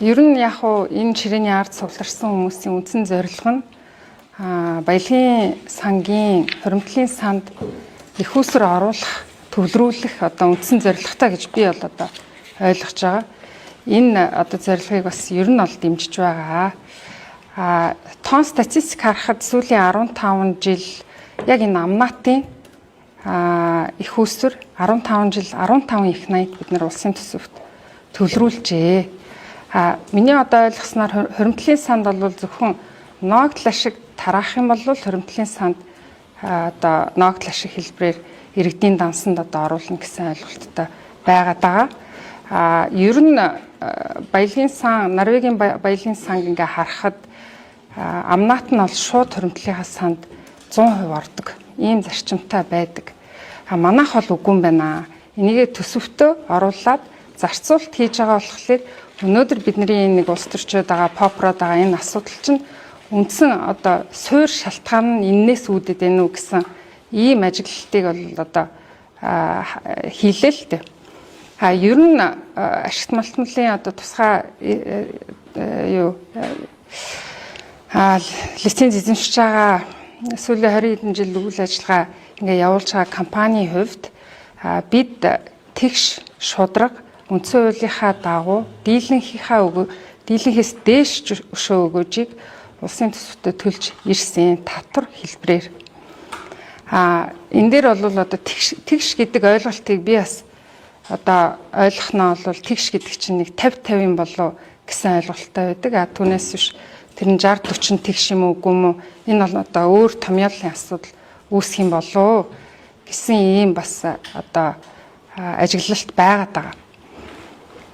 Ер нь яг уу энэ ширээний ард сувларсан хүмүүсийн үндсэн зорилго нь баялагын сангийн хуримтлалын санд их усэр оруулах, төвлөрүүлэх одоо үндсэн зорилготой гэж би бол одоо ойлгож байгаа. Энэ одоо зорилгыг бас ер нь бол дэмжиж байгаа. Тоон статистик харахад сүүлийн 15 жил яг энэ амнаатын их усэр 15 жил 15 их 80 бид нар улсын төсөвт төвлөрүүлжээ. Миний одоо ойлгосноор хуримтлалын санд бол зөвхөн ноогдол ашиг тараах юм бол хуримтлалын санд одоо ноогдол ашиг хэлбэрээр иргэдийн дансанд одоо оруулна гэсэн ойлголттой байгаад байгаа. Ер нь баялагын сан, Норвегийн баялагын санг ингээ харахад амнаат нь бол шууд хуримтлалынхаа санд 100% ордог. Ийм зарчимтай байдаг. Манайх бол үгүй юм байна. Энийгээ төсөвтөө оруулаад зарцуулалт хийж байгаа болохоор өнөөдөр бидний нэг улс төрчид байгаа попрод байгаа энэ асуудал чинь үндсэн одоо суур шалтгаан нь энээс үүдээд байна уу гэсэн ийм ажиглалтыг бол одоо хийлээ л дээ. Ер нь ашигт малтмалын одоо тусгай лиценз эзэмшиж байгаа сүүлийн 20 хэдэн жил үйл ажиллагаа ингээ явуулж байгаа компанийн хувьд бид тэгш шудраг үндсэн хуулийнхаа дагуу дийлэнхээс дээш өшөө өгөөжийг улсын төсөвтөд төлж ирсэн татвар хэлбэрээр. Энэ дээр бол одоо тэгш гэдэг ойлголтыг би бас одоо ойлгохноо бол тэгш гэдэг чинь нэг 50-50 болов гэсэн ойлголттой байдаг. Түүнээс биш тэр нь 60-40 тэгш юм уу үгүй юм уу? Энэ бол одоо өөр томьёолын асуудал үүсэх юм болов гэсэн ийм бас одоо ажиглалт байгаад байгаа.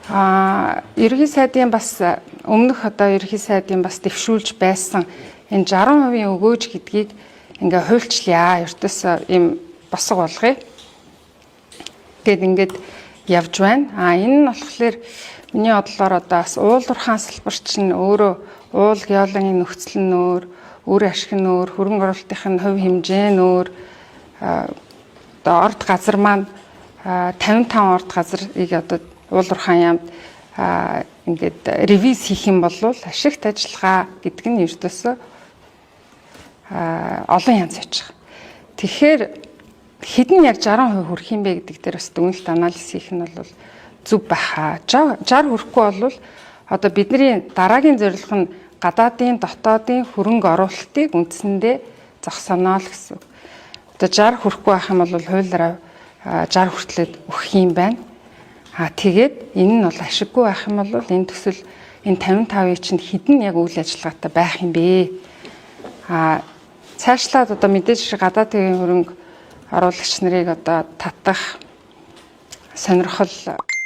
Ерөнхий сайдын бас өмнөх одоо ерөнхий сайдын бас дэвшүүлж байсан энэ 60% өгөөж гэдгийг ингээ хуульчлаа. Ердөөсөө ийм босго болгоё. Ингээд явж байна. Энэ нь болохоор миний бодлоор одоо бас уулуурхаан салбар чинь өөрөө уул геологийн нөхцөл нь өөр ашиг нь өөр, хөрөнгө оруулалтын хувь хэмжээ нь өөр. Одоо орд газар маань 55 орд газрыг одоо уулуурхаан яамд ингээд ревиз хийх юм бол ашигт ажиллагаа гэдэг нь ердөөсөө олон янз яж байгаа. Тэгэхээр хэдэн яг 60% хүрэх юм бэ гэдэг дээр бас дүгнэлт анализ хийх нь бол зүв байхаа. 60 хүрэхгүй бол одоо бидний дараагийн зорилго нь гадаадын, дотоодын хөрөнгө оруулалтыг үндсэндээ зогсооно л гэсэн. Одоо 60 хүрэхгүй байх юм бол хуулиараа 60 хүртлээд өгөх юм байна. Тэгээд энэ нь бол ашиггүй байх юм бол энэ төсөл энэ 55-ыг чинь хэдэн яг үйл ажиллагаатай байх юм бэ? Цаашлаад одоо мэдээж гадаадын хөрөнгө оруулагч нарыг одоо татах сонирхол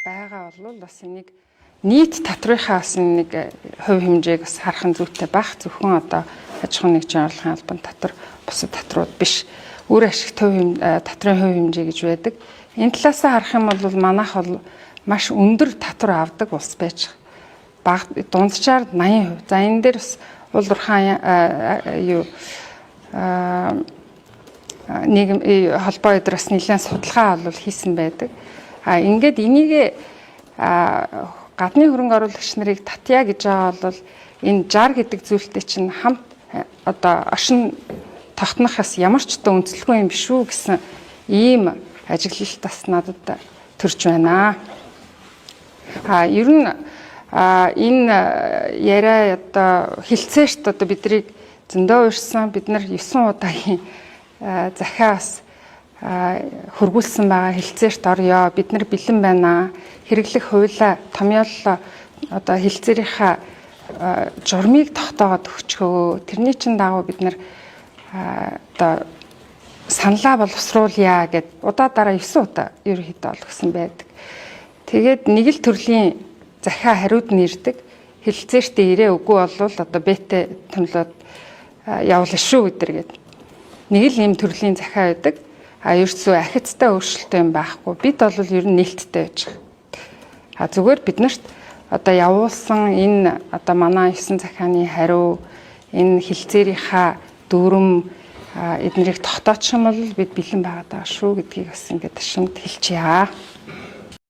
байгаа бол бас энийг нийт татврынхаа бас нэг хувь хэмжээг бас харах нь зүйтэй байх. Зөвхөн одоо аж ахуйн нэгжийн орлогын албан татвар бусад татварууд биш. Өөр ашигт татрын хувь хэмжээ гэж байдаг. Энэ талаасаа харах юм бол манайх бол маш өндөр татвар авдаг улс байж байгаа. Дунджаар 80%. За энэ дээр бас уулуурхаан нийгэм холбоо эдэр бас нэлээд судалгаа бол хийсэн байдаг. Ингээд энийг гадны хөрөнгө оруулагч нарыг татъя гэж байгаа бол энэ 60 гэдэг зүйлтэй чинь хамт одоо оршин тогтнохоос ямар ч одоо үнэлэхгүй юм биш үү гэсэн ийм ажиглалт бас надад төрж байна. Ер нь энэ яриа одоо хилцээшт одоо бидрийг зөндөө уурсан бид нар 9 удаагийн захиас хөргүүлсэн байгаа хилцээрт орё. Бид нар бэлэн байна. Хэрэглэх хуулиа томьёоллоо одоо хилцээрийнхаа журмыг тогтоогоод өгчгөө. Тэрний чин дагуу бид нар одоо саналаа боловсруулъя гэд удаа дараа 9 удаа ерөнхийдөө олгосон байдаг. Тэгээд нэг л төрлийн захиа хариуд нь ирдэг. Хилцээртээ ирээ үгүй болвол одоо бэтэ томлоод явуулна шүү гэдэргээд. Нэг л ийм төрлийн захиа байдаг. Ерөөсөө ахицтай өөрчлөлттэй юм байхгүй. Бид бол ер нь нээлттэй байж байгаа. Зүгээр биднэрт одоо явуулсан энэ одоо манай 9 захианы хариу энэ хилцээрийнхаа дүрм эднэрийг тогтоочих юм бол бид бэлэн байгаад байгаа шүү гэдгийг бас ингээд ташимд хэлчихье.